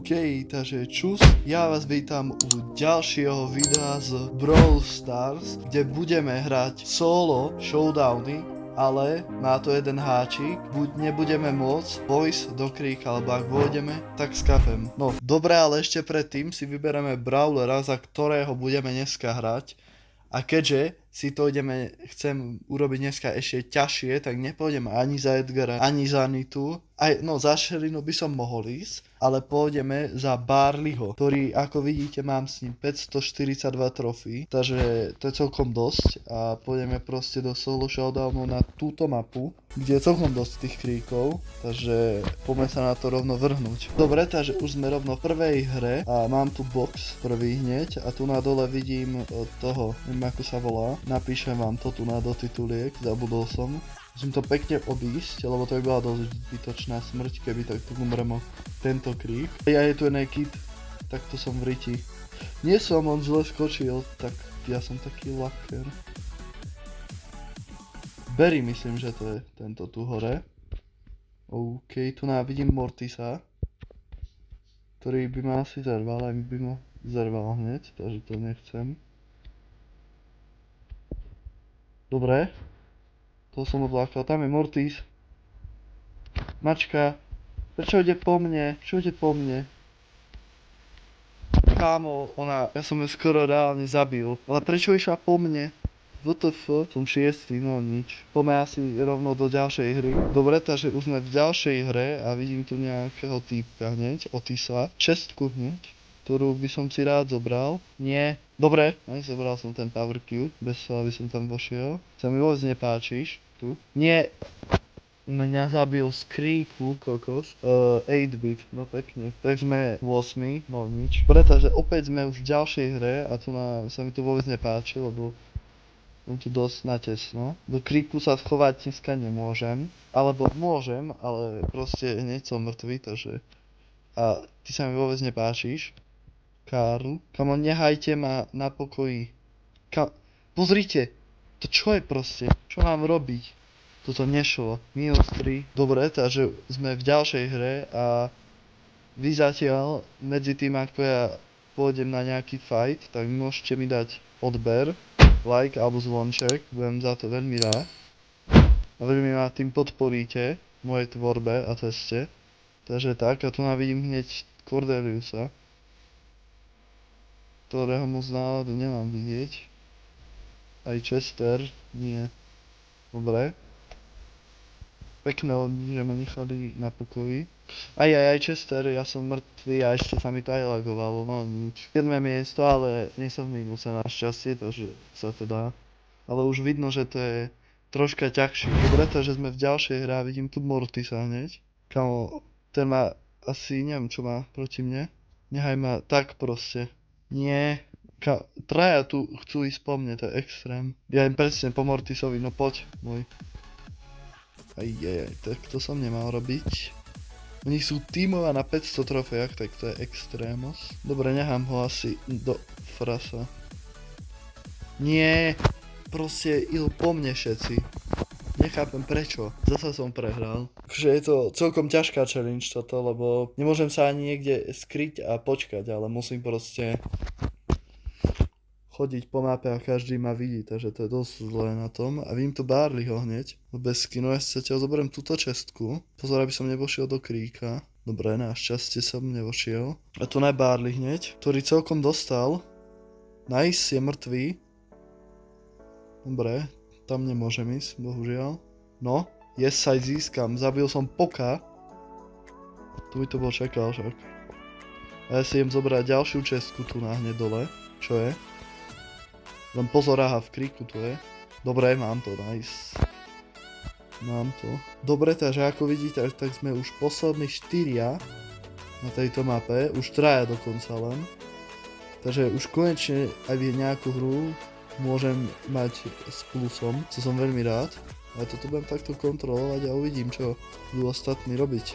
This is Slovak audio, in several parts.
OK, takže čus, ja vás vítam u ďalšieho videa z Brawl Stars, kde budeme hrať solo showdowny, ale má to jeden háčik, buď nebudeme môcť vojsť do kríka, alebo ak vôjdeme, tak skapem. No, dobre, ale ešte predtým si vybereme brawlera, za ktorého budeme dneska hrať. A keďže si to chcem urobiť dneska ešte ťažšie, tak nepôjdem ani za Edgara, ani za Nitu. No za Shellynu by som mohol ísť, ale pôjdeme za Barleyho, ktorý, ako vidíte, mám s ním 542 trofí, takže to je celkom dosť a pôjdeme proste do solo showdownu na túto mapu, kde je celkom dosť tých kríkov, takže poďme sa na to rovno vrhnúť. Dobre, takže už sme rovno v prvej hre a mám tu box prvý hneď a tu na dole vidím toho, neviem ako sa volá, napíšem vám to tu na do tituliek, zabudol som. Musím to pekne obísť, lebo to by bola dosť zbytočná smrť, keby takto umrem o tento krík. Ja je tu kit, takto som v riti. Nie som, on zle skočil, tak ja som taký laker. Berry, myslím, že to je tento tu hore. OK, tu vidím Mortisa, ktorý by ma asi zerval, aj by ma zerval hneď, takže to nechcem. Dobre. To som odlákal, tam je Mortis. Mačka. Prečo ide po mne? Čo ide po mne? Kámo, ja som ju skoro reálne zabil. Ale prečo išla po mne? WTF? Som 6, no nič. Poďme asi rovno do ďalšej hry. Dobre, takže už sme v ďalšej hre a vidím tu nejakého týpka hneď, Otisa. Čestku hneď, ktorú by som si rád zobral. Nie. Dobre, zobral som ten power cube, bez toho aby som tam vošiel. Sa mi vôbec nepáčiš. Tu. Nie. Mňa zabil z kríku, kokos. 8-bit, no pekne. Tak sme 8, no nič. Pretože opäť sme už v ďalšej hre a tu sa mi tu vôbec nepáči, lebo som tu dosť natesno. Do kríku sa schovať dneska nemôžem. Alebo môžem, ale proste hneď som mŕtvý, takže... A ty sa mi vôbec nepáčiš. Karl. Kamo, nehajte ma na pokoji. Pozrite! To čo je proste? Čo mám robiť? Toto nešlo. -3. Dobre, takže sme v ďalšej hre a vy zatiaľ, medzi tým ako ja pôjdem na nejaký fight, tak môžete mi dať odber, like alebo zvonček, budem za to veľmi rád. A veľmi ma tým podporíte v mojej tvorbe a ceste. Takže tak, a tu vidím hneď Cordeliusa, ktorého moc náhodou nemám vidieť. Aj Chester, nie. Dobre. Pekné že ma nechali na pokoji. Aj Chester, ja som mŕtvý a ešte sa mi to aj lagovalo, no nič. 7. miesto, ale nie som v minuse našťastie, takže sa to dá. Ale už vidno, že to je troška ťažšie. Dobre, takže sme v ďalšej hre a vidím tu Mortisa hneď. Kamo, ten má asi, neviem čo má proti mne. Nechaj ma tak proste. Nie. Traja tu chcú ísť po mne, to je extrém. Ja im presne po Mortisovi, no poď, môj. Tak to som nemal robiť. Oni sú tímová na 500 trofejach, tak to je extrémos. Dobre, nechám ho asi do frasa. Nie, proste idú po mne všetci. Nechápem prečo, zasa som prehral. Takže je to celkom ťažká challenge toto, lebo nemôžem sa ani niekde skryť a počkať, ale musím proste chodiť po mape a každý ma vidí, takže to je dosť zlé na tom. A vidím tu Barleyho hneď, bez skinu, ja si zatiaľ zoberiem túto čestku. Pozor, aby som nevošiel do kríka. Dobre, našťastie som nevošiel. A tu Barley hneď, ktorý celkom dostal. Nice, je mŕtvý. Dobre, tam nemôžem ísť, bohužiaľ. No, yes, aj získam, zabil som Poka. Tu by to bol čakal však. A ja si idem zobrať ďalšiu čestku tu hneď dole. Čo je? Len pozor, aha, v kríku tu je. Dobre, mám to, nice. Mám to. Dobre, takže ako vidíte, tak sme už poslední 4 na tejto mape. Už 3 dokonca len. Takže už konečne aj nejakú hru môžem mať s plusom, co som veľmi rád. Ale toto budem takto kontrolovať a uvidím, čo budú ostatní robiť.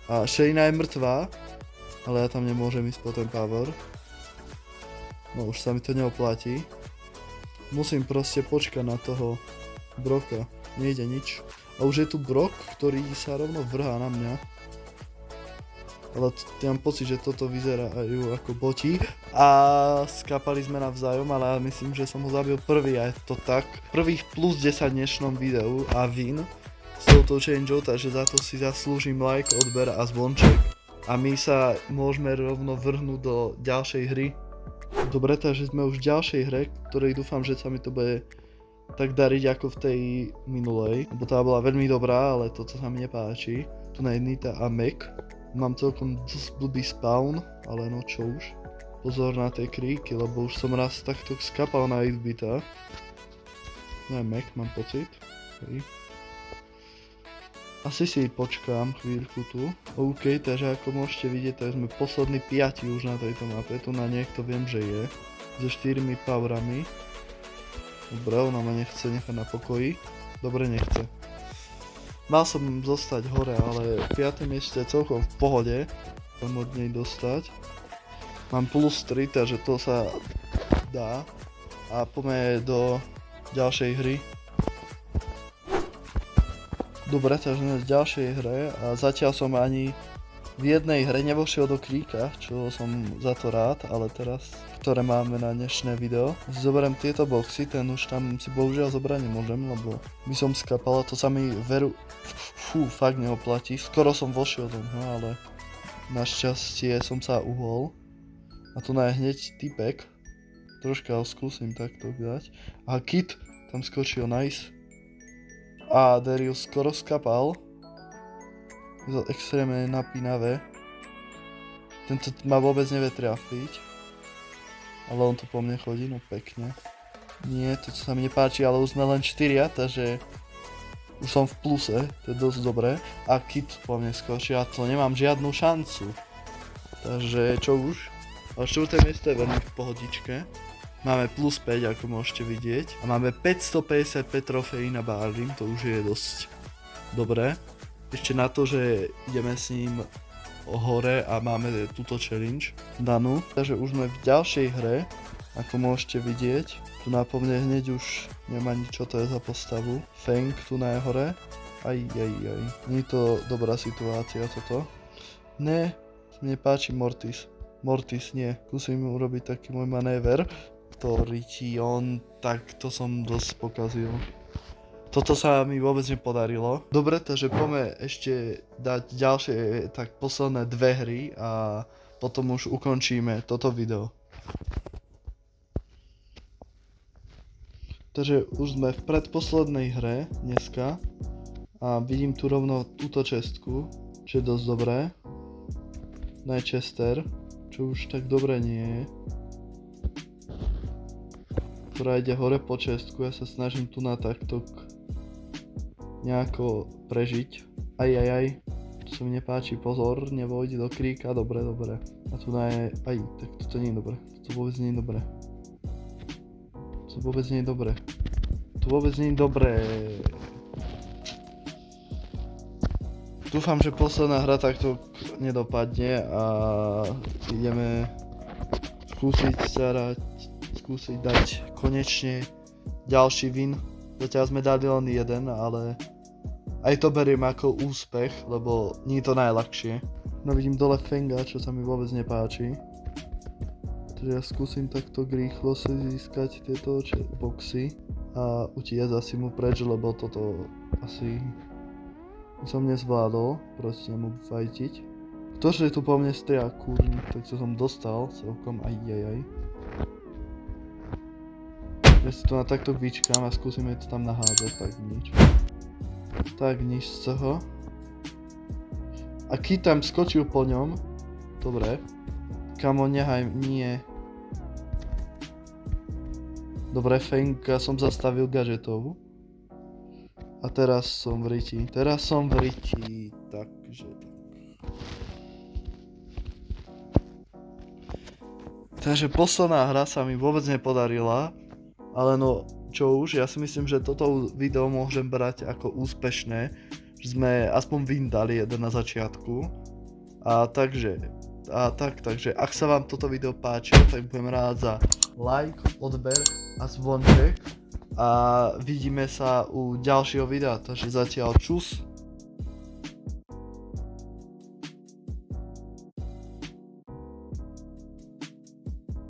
A Shellyna je mŕtvá, ale ja tam nemôžem ísť po ten power. No už sa mi to neoplatí. Musím proste počkať na toho Broka. Nejde nič. A už je tu Brok, ktorý sa rovno vrhá na mňa. ale ja mám pocit, že toto vyzerá aj ako boti a skapali sme navzájom, ale ja myslím, že som ho zabil prvý a je to tak. Prvých plus 10 v dnešnom videu a win s touto changeou, takže za to si zaslúžim like, odber a zvonček. A my sa môžeme rovno vrhnúť do ďalšej hry. Dobre, takže sme už v ďalšej hre, ktorej dúfam, že sa mi to bude tak dariť ako v tej minulej. Lebo tá bola veľmi dobrá, ale toto sa mi nepáči. Tu na Nita a Mac. Mám celkom dosť blbý spawn, ale no čo už. Pozor na tie kríky, lebo už som raz takto skapal na 8-bita. No Mac, mám pocit. Hej. Asi si počkám chvíľku tu. OK, takže ako môžete vidieť, tak sme poslední 5 už na tejto mape. Tu na niekto viem, že je. So 4 powerami. Dobre, ona ma nechce nechať na pokoji. Dobre, nechce. Mal som zostať hore, ale 5. mieste je celkom v pohode. Mám od nej dostať. Mám plus 3, takže to sa dá. A poďme do ďalšej hry. Dobre, takže sme v ďalšej hre a zatiaľ som ani v jednej hre nevošiel do kríka, čo som za to rád, ale teraz, ktoré máme na dnešné video, zoberiem tieto boxy, ten už tam si bohužiaľ zobrať nemôžem, lebo by som skapal a to sa mi fakt neoplatí. Skoro som vošiel do neho, ale našťastie som sa uhol. A tu je hneď typek, troška ho skúsim takto dať. A Kit tam skočil, nice. A Darius skoro skapal. Je to extrémne napínavé. Tento ma vôbec nevie trafiť. Ale on tu po mne chodí, no pekne. Nie, to sa mi nepáči, ale už sme len 4, takže už som v pluse, to je dosť dobré. A Kit po mne skočí a to nemám žiadnu šancu. Takže čo už? Ale 4. miesto je veľmi v pohodičke. Máme plus 5, ako môžete vidieť. A máme 555 trofejí na Barlim, to už je dosť dobré. Ešte na to, že ideme s ním hore a máme túto challenge danú. Takže už sme v ďalšej hre, ako môžete vidieť. Tu nápomne hneď už nemá nič, čo to je za postavu. Feng tu na hore. Aj. Nie je to dobrá situácia toto. Ne, mne páči Mortis. Mortis, nie. Skúsim urobiť taký môj manéver. Ktorý ti on, tak to som dosť pokazil. Toto sa mi vôbec nepodarilo. Dobre, takže poďme ešte dať ďalšie, tak posledné 2 hry a potom už ukončíme toto video. Takže už sme v predposlednej hre dneska a vidím tu rovno túto čestku, čo je dosť dobré. Nightchester, čo už tak dobre nie je. Ktorá ide hore po čestku, ja sa snažím tu na takto nejako prežiť. Aj, to sa mi nepáči, pozor, nevojdi do kríka, dobre. A tu je, aj, tak toto nie je dobre, to vôbec nie je dobre. To vôbec nie je dobre. Dúfam, že posledná hra takto nedopadne a ideme skúsiť dať konečne ďalší win. Zatiaľ sme dali len jeden, ale aj to beriem ako úspech, lebo nie je to najľahšie. No vidím dole Fenga, čo sa mi vôbec nepáči. Takže ja skúsim takto rýchlo si získať tieto boxy a utiecť asi mu preč, lebo toto asi som nezvládol proti nemu fajtiť. Ktože tu po mne stria kurník, tak to som dostal celkom aj. Ja si to na takto vyčkám a skúsime to tam nahádzať, tak nič z toho. A Kit tam skočil po ňom. Dobre. Kamo, nehaj, nie. Dobre, Fenka som zastavil gadžetov. A teraz som v riti. Takže tak. Takže posledná hra sa mi vôbec nepodarila. Ale no, čo už, ja si myslím, že toto video môžem brať ako úspešné, že sme aspoň vyndali jeden na začiatku. Takže ak sa vám toto video páčilo, tak budem rád za like, odber a zvonček. A vidíme sa u ďalšieho videa, takže zatiaľ čus.